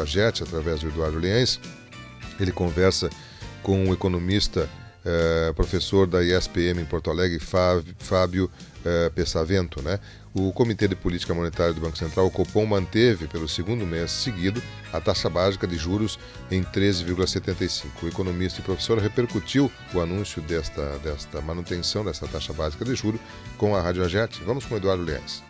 Agete, através do Eduardo Liens. Ele conversa com o economista, professor da ISPM em Porto Alegre, Fábio Pesavento, né? O Comitê de Política Monetária do Banco Central, o Copom, manteve pelo segundo mês seguido a taxa básica de juros em 13,75. O economista e professor repercutiu o anúncio desta manutenção dessa taxa básica de juros com a Rádio Agete. Vamos com o Eduardo Liens.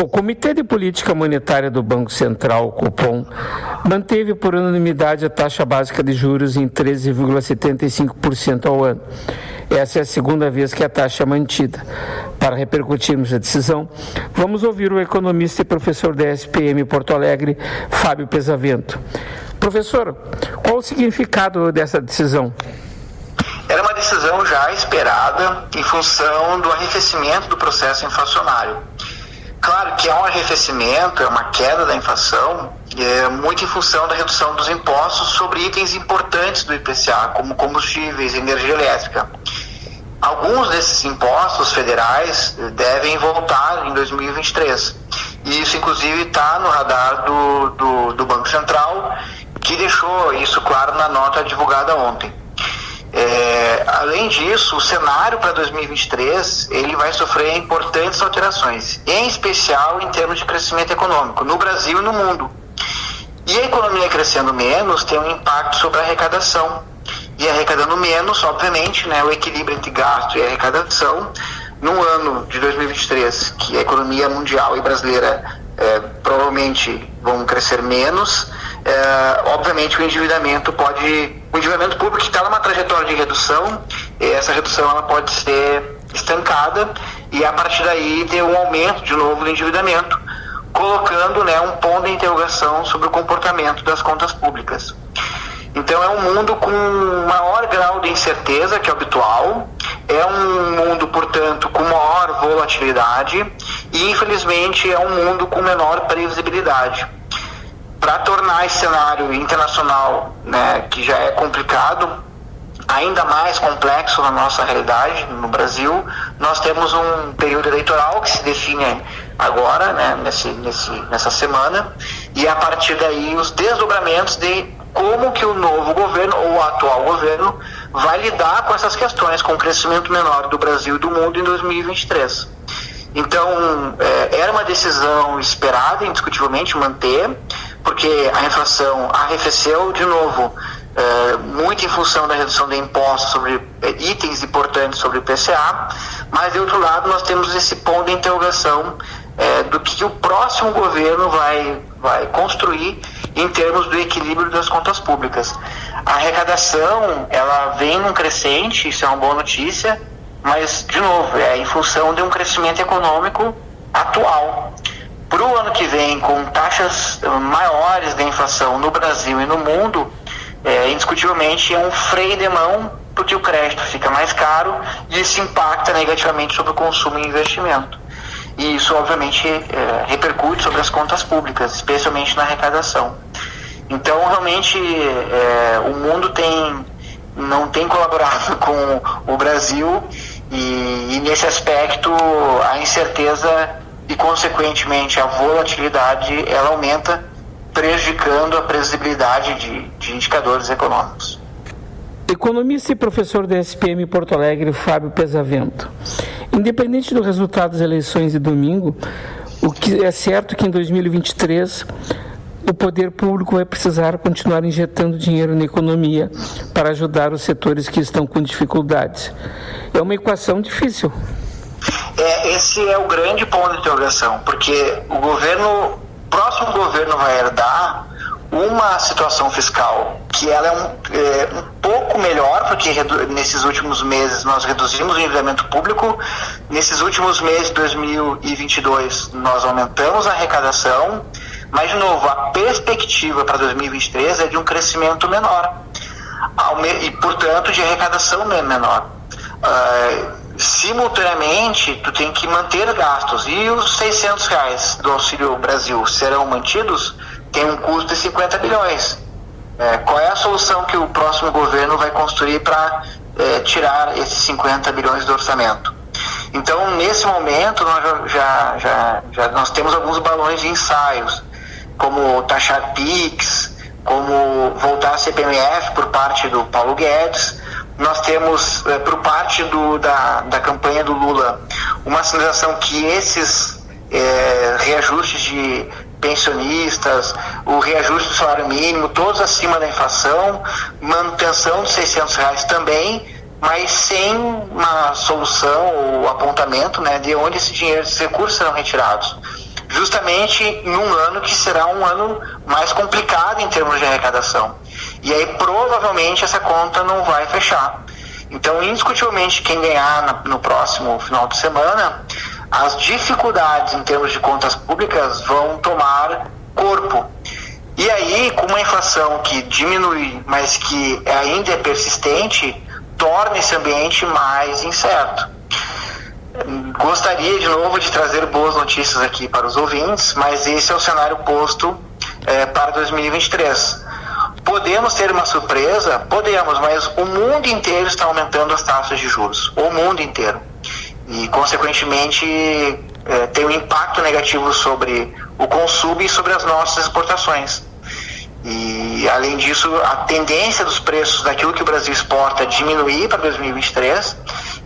O Comitê de Política Monetária do Banco Central, o Copom, manteve por unanimidade a taxa básica de juros em 13,75% ao ano. Essa é a segunda vez que a taxa é mantida. Para repercutirmos a decisão, vamos ouvir o economista e professor da SPM Porto Alegre, Fábio Pesavento. Professor, qual o significado dessa decisão? Era uma decisão já esperada em função do arrefecimento do processo inflacionário. Claro que há um arrefecimento, é uma queda da inflação, muito em função da redução dos impostos sobre itens importantes do IPCA, como combustíveis e energia elétrica. Alguns desses impostos federais devem voltar em 2023. E isso, inclusive, está no radar do Banco Central, que deixou isso claro na nota divulgada ontem. Além disso, o cenário para 2023 ele vai sofrer importantes alterações, em especial em termos de crescimento econômico, no Brasil e no mundo. E a economia crescendo menos tem um impacto sobre a arrecadação. E arrecadando menos, obviamente, né, o equilíbrio entre gasto e arrecadação, no ano de 2023, que a economia mundial e brasileira provavelmente vão crescer menos, obviamente o endividamento público que está numa trajetória de redução, essa redução ela pode ser estancada e a partir daí ter um aumento de novo do endividamento, colocando, né, um ponto de interrogação sobre o comportamento das contas públicas. Então é um mundo com maior grau de incerteza que é habitual, é um mundo, portanto, com maior volatilidade e, infelizmente, é um mundo com menor previsibilidade. Para tornar esse cenário internacional, né, que já é complicado, ainda mais complexo na nossa realidade, no Brasil, nós temos um período eleitoral que se define agora, né, nessa semana, e a partir daí os desdobramentos de como que o novo governo, ou o atual governo, vai lidar com essas questões, com o crescimento menor do Brasil e do mundo em 2023. Então, era uma decisão esperada, indiscutivelmente, manter, porque a inflação arrefeceu de novo, muito em função da redução de impostos sobre itens importantes sobre o IPCA, mas, de outro lado, nós temos esse ponto de interrogação do que o próximo governo vai construir em termos do equilíbrio das contas públicas. A arrecadação, ela vem num crescente, isso é uma boa notícia, mas, de novo, é em função de um crescimento econômico atual. Para o ano que vem, com taxas maiores de inflação no Brasil e no mundo, indiscutivelmente é um freio de mão, porque o crédito fica mais caro e isso impacta negativamente sobre o consumo e investimento. E isso, obviamente, repercute sobre as contas públicas, especialmente na arrecadação. Então, realmente, o mundo não tem colaborado com o Brasil e nesse aspecto, a incerteza e, consequentemente, a volatilidade, ela aumenta, prejudicando a previsibilidade de indicadores econômicos. Economista e professor da SPM Porto Alegre, Fábio Pesavento. Independente do resultado das eleições de domingo, o que é certo que em 2023 o poder público vai precisar continuar injetando dinheiro na economia para ajudar os setores que estão com dificuldades. É uma equação difícil. Esse é o grande ponto de interrogação, porque o próximo governo vai herdar uma situação fiscal que ela é um pouco melhor, porque nesses últimos meses nós reduzimos o endividamento público, nesses últimos meses de 2022 nós aumentamos a arrecadação, mas, de novo, a perspectiva para 2023 é de um crescimento menor e, portanto, de arrecadação menor. Simultaneamente, tu tem que manter gastos, e os R$600 do Auxílio Brasil serão mantidos, tem um custo de 50 bilhões. Qual é a solução que o próximo governo vai construir para tirar esses 50 bilhões do orçamento? Então, nesse momento, nós nós temos alguns balões de ensaios, como taxar PIX, como voltar a CPMF por parte do Paulo Guedes. Nós temos, por parte da campanha do Lula, uma sinalização que esses reajustes de pensionistas, o reajuste do salário mínimo, todos acima da inflação, manutenção de R$600 também, mas sem uma solução ou apontamento, né, de onde esse dinheiro, esses recursos serão retirados. Justamente num ano que será um ano mais complicado em termos de arrecadação. E aí provavelmente essa conta não vai fechar. Então, indiscutivelmente, quem ganhar no próximo final de semana, as dificuldades em termos de contas públicas vão tomar corpo. E aí, com uma inflação que diminui, mas que ainda é persistente, torna esse ambiente mais incerto. Gostaria de novo de trazer boas notícias aqui para os ouvintes, mas esse é o cenário posto para 2023. Podemos ter uma surpresa? Podemos, mas o mundo inteiro está aumentando as taxas de juros, o mundo inteiro. E, consequentemente, tem um impacto negativo sobre o consumo e sobre as nossas exportações. E, além disso, a tendência dos preços daquilo que o Brasil exporta diminuir para 2023,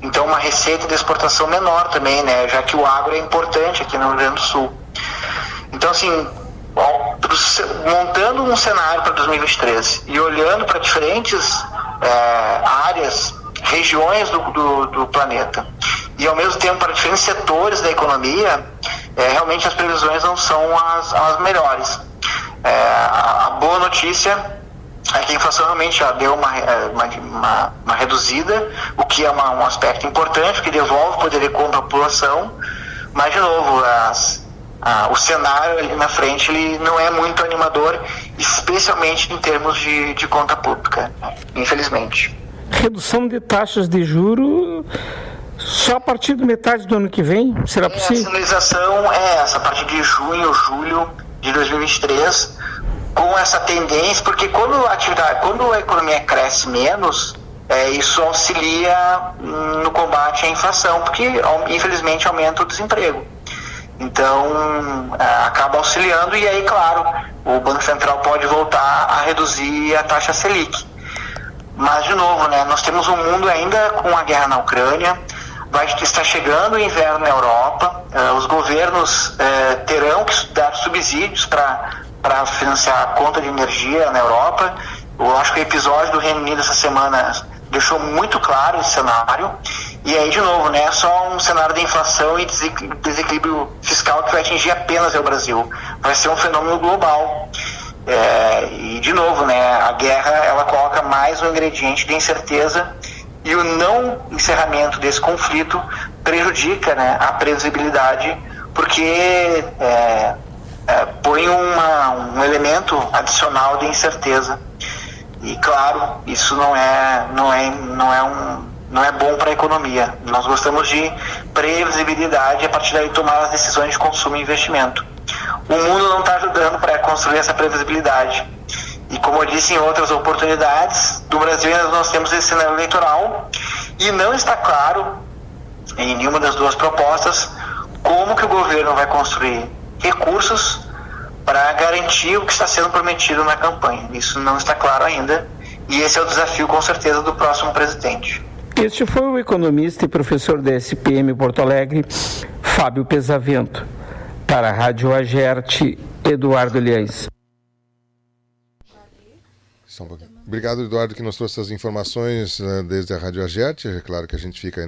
então uma receita de exportação menor também, né, já que o agro é importante aqui no Rio Grande do Sul. Então, assim, montando um cenário para 2023 e olhando para diferentes áreas, regiões do planeta, e ao mesmo tempo para diferentes setores da economia, realmente as previsões não são as melhores. A boa notícia é que a inflação realmente já deu uma reduzida, o que é um aspecto importante, que devolve poder de compra à população, mas, de novo, o cenário ali na frente ele não é muito animador, especialmente em termos de conta pública, infelizmente. Redução de taxas de juros só a partir de metade do ano que vem? Será possível? A sinalização é essa, a partir de junho, julho de 2023, com essa tendência, porque quando a economia cresce menos, isso auxilia no combate à inflação, porque infelizmente aumenta o desemprego. Então, acaba auxiliando, e aí, claro, o Banco Central pode voltar a reduzir a taxa Selic. Mas, de novo, né, nós temos um mundo ainda com a guerra na Ucrânia, está chegando o inverno na Europa, os governos terão que dar subsídios para financiar a conta de energia na Europa. Eu acho que o episódio do Reino Unido essa semana deixou muito claro esse cenário. E aí, de novo, né, é só um cenário de inflação e desequilíbrio fiscal que vai atingir apenas o Brasil. Vai ser um fenômeno global. E, de novo, né, a guerra ela coloca mais um ingrediente de incerteza, e o não encerramento desse conflito prejudica, né, a previsibilidade, porque põe um elemento adicional de incerteza. E, claro, isso não é bom para a economia. Nós gostamos de previsibilidade e, a partir daí, tomar as decisões de consumo e investimento. O mundo não está ajudando para construir essa previsibilidade. E, como eu disse em outras oportunidades, do Brasil nós temos esse cenário eleitoral, e não está claro, em nenhuma das duas propostas, como que o governo vai construir recursos para garantir o que está sendo prometido na campanha. Isso não está claro ainda, e esse é o desafio, com certeza, do próximo presidente. Este foi o economista e professor da SPM Porto Alegre, Fábio Pesavento. Para a Rádio Agerte, Eduardo Liães. Obrigado, Eduardo, que nos trouxe as informações desde a Rádio Agerte. É claro que a gente fica